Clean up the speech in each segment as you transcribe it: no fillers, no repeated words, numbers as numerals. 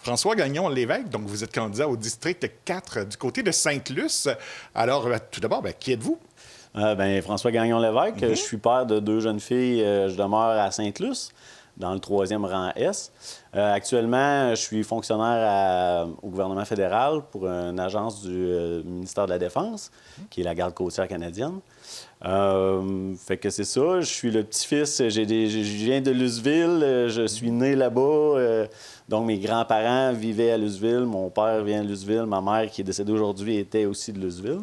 François Gagnon-Lévesque, donc vous êtes candidat au district 4 du côté de Sainte-Luce. Alors, tout d'abord, qui êtes-vous? François Gagnon-Lévesque, je suis père de 2 jeunes filles. Je demeure à Sainte-Luce, dans le 3e rang S. Actuellement, je suis fonctionnaire au gouvernement fédéral pour une agence du ministère de la Défense, qui est la Garde côtière canadienne. Fait que c'est ça, je suis le petit-fils, je viens de Luceville, je suis né là-bas, donc mes grands-parents vivaient à Luceville, mon père vient de Luceville, ma mère qui est décédée aujourd'hui était aussi de Luceville.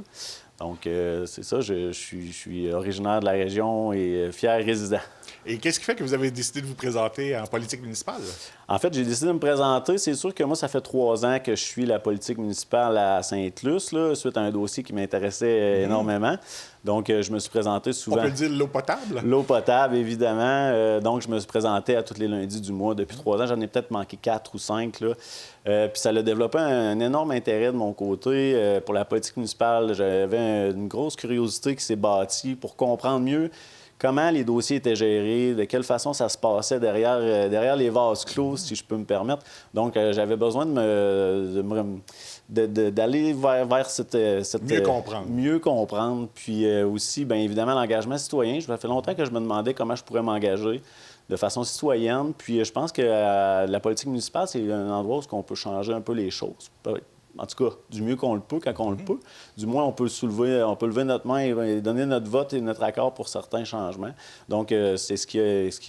Donc c'est ça, je suis originaire de la région et fier résident. Et qu'est-ce qui fait que vous avez décidé de vous présenter en politique municipale? En fait, j'ai décidé de me présenter. C'est sûr que moi, ça fait 3 ans que je suis la politique municipale à Sainte-Luce, suite à un dossier qui m'intéressait énormément. Donc, je me suis présenté souvent. On peut dire l'eau potable? L'eau potable, évidemment. Donc, je me suis présenté à tous les lundis du mois depuis 3 ans. J'en ai peut-être manqué 4 ou 5. Puis ça a développé un énorme intérêt de mon côté pour la politique municipale. J'avais une grosse curiosité qui s'est bâtie pour comprendre mieux comment les dossiers étaient gérés, de quelle façon ça se passait derrière les vases clos, si je peux me permettre. Donc, j'avais besoin d'aller vers cette... Mieux comprendre. Mieux comprendre. Puis aussi, bien évidemment, l'engagement citoyen. Ça fait longtemps que je me demandais comment je pourrais m'engager de façon citoyenne. Puis je pense que la politique municipale, c'est un endroit où on peut changer un peu les choses. En tout cas, du mieux qu'on le peut, quand on le peut. Du moins, on peut lever notre main et donner notre vote et notre accord pour certains changements. Donc, c'est ce qui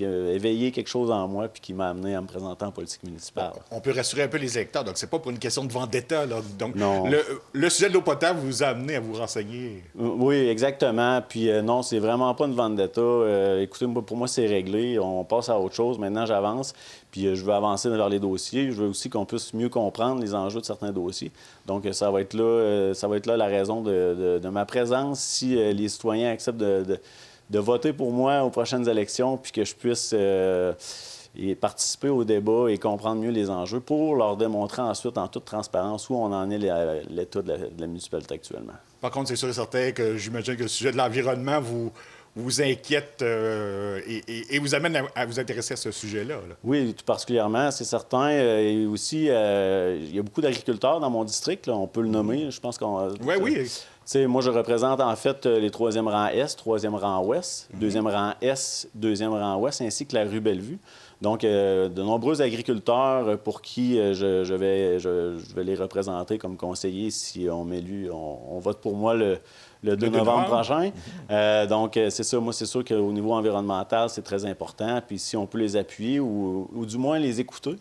a éveillé quelque chose en moi puis qui m'a amené à me présenter en politique municipale. Bon, on peut rassurer un peu les électeurs. Donc, c'est pas pour une question de vendetta, là. Donc, non. Le sujet de l'eau potable vous a amené à vous renseigner. Oui, exactement. Puis non, c'est vraiment pas une vendetta. Écoutez, pour moi, c'est réglé. On passe à autre chose. Maintenant, j'avance. Puis je veux avancer vers les dossiers. Je veux aussi qu'on puisse mieux comprendre les enjeux de certains dossiers. Donc, ça va être là la raison de ma présence si les citoyens acceptent de voter pour moi aux prochaines élections, puis que je puisse participer au débat et comprendre mieux les enjeux pour leur démontrer ensuite, en toute transparence, où on en est l'état de la municipalité actuellement. Par contre, c'est sûr et certain que j'imagine que le sujet de l'environnement vous inquiète et vous amène à vous intéresser à ce sujet-là. Là. Oui, tout particulièrement, c'est certain. Et aussi, il y a beaucoup d'agriculteurs dans mon district, là, on peut le nommer. Je pense qu'on... Oui. Moi, je représente en fait les 3e rangs Est, 3e rang Ouest, 2e rang Est, 2e rang Ouest, ainsi que la rue Bellevue. Donc, de nombreux agriculteurs pour qui je vais les représenter comme conseiller si on m'élu. On vote pour moi le 2 novembre prochain. Donc, c'est ça. Moi, c'est sûr qu'au niveau environnemental, c'est très important. Puis si on peut les appuyer ou du moins les écouter,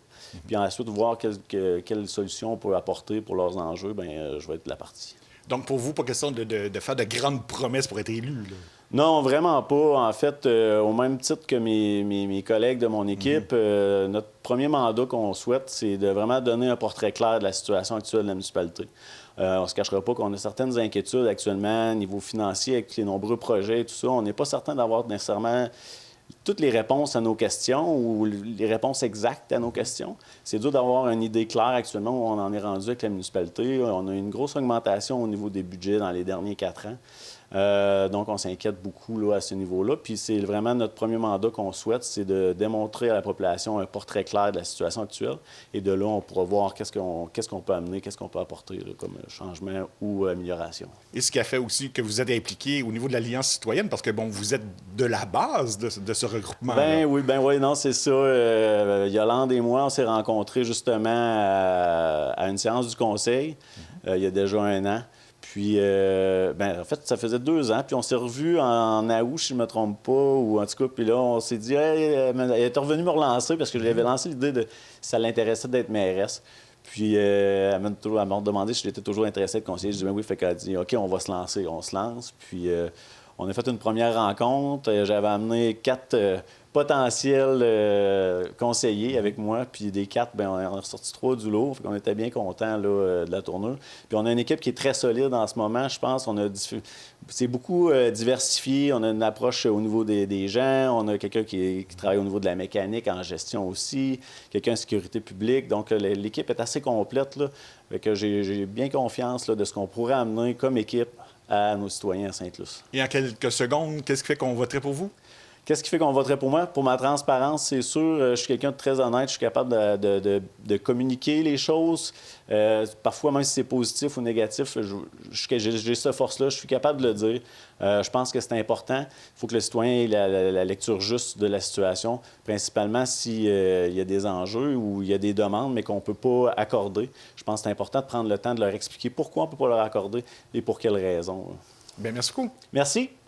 puis ensuite voir quelles solutions on peut apporter pour leurs enjeux, bien, je vais être de la partie. Donc, pour vous, pas question de faire de grandes promesses pour être élu, là. Non, vraiment pas. En fait, au même titre que mes collègues de mon équipe, notre premier mandat qu'on souhaite, c'est de vraiment donner un portrait clair de la situation actuelle de la municipalité. On ne se cachera pas qu'on a certaines inquiétudes actuellement au niveau financier avec les nombreux projets et tout ça. On n'est pas certain d'avoir nécessairement toutes les réponses à nos questions ou les réponses exactes à nos questions. C'est dur d'avoir une idée claire actuellement où on en est rendu avec la municipalité. On a une grosse augmentation au niveau des budgets dans les derniers 4 ans. Donc, on s'inquiète beaucoup là, à ce niveau-là. Puis c'est vraiment notre premier mandat qu'on souhaite, c'est de démontrer à la population un portrait clair de la situation actuelle. Et de là, on pourra voir qu'est-ce qu'on peut amener, qu'est-ce qu'on peut apporter là, comme changement ou amélioration. Et ce qui a fait aussi que vous êtes impliqué au niveau de l'Alliance citoyenne, parce que, bon, vous êtes de la base de ce regroupement. Ben oui, non, c'est ça. Yolande et moi, on s'est rencontrés justement à une séance du conseil il y a déjà 1 an. Puis, en fait, ça faisait 2 ans. Puis, on s'est revus en août, si je ne me trompe pas, ou en tout cas, puis là, on s'est dit, hey, elle était revenue me relancer parce que j'avais lancé l'idée de si ça l'intéressait d'être mairesse. Puis, elle m'a demandé si j'étais toujours intéressé de conseiller. Je dis, ben oui, fait qu'elle a dit, OK, on va se lancer. On se lance. Puis, on a fait une première rencontre. J'avais amené 4 potentiels conseillers avec moi. Puis des 4, bien, on a ressorti 3 du lot. Fait qu'on était bien contents là, de la tournure. Puis on a une équipe qui est très solide en ce moment. Je pense c'est beaucoup diversifié. On a une approche au niveau des gens. On a quelqu'un qui travaille au niveau de la mécanique, en gestion aussi. Quelqu'un en sécurité publique. Donc l'équipe est assez complète. Là. Fait que j'ai bien confiance là, de ce qu'on pourrait amener comme équipe à nos citoyens à Sainte-Luce. Et en quelques secondes, qu'est-ce qui fait qu'on voterait pour vous? Qu'est-ce qui fait qu'on voterait pour moi? Pour ma transparence, c'est sûr. Je suis quelqu'un de très honnête. Je suis capable de communiquer les choses. Parfois, même si c'est positif ou négatif, j'ai cette force-là. Je suis capable de le dire. Je pense que c'est important. Il faut que le citoyen ait la lecture juste de la situation, principalement s'il y a des enjeux ou il y a des demandes, mais qu'on ne peut pas accorder. Je pense que c'est important de prendre le temps de leur expliquer pourquoi on ne peut pas leur accorder et pour quelles raisons. Bien, merci beaucoup. Merci.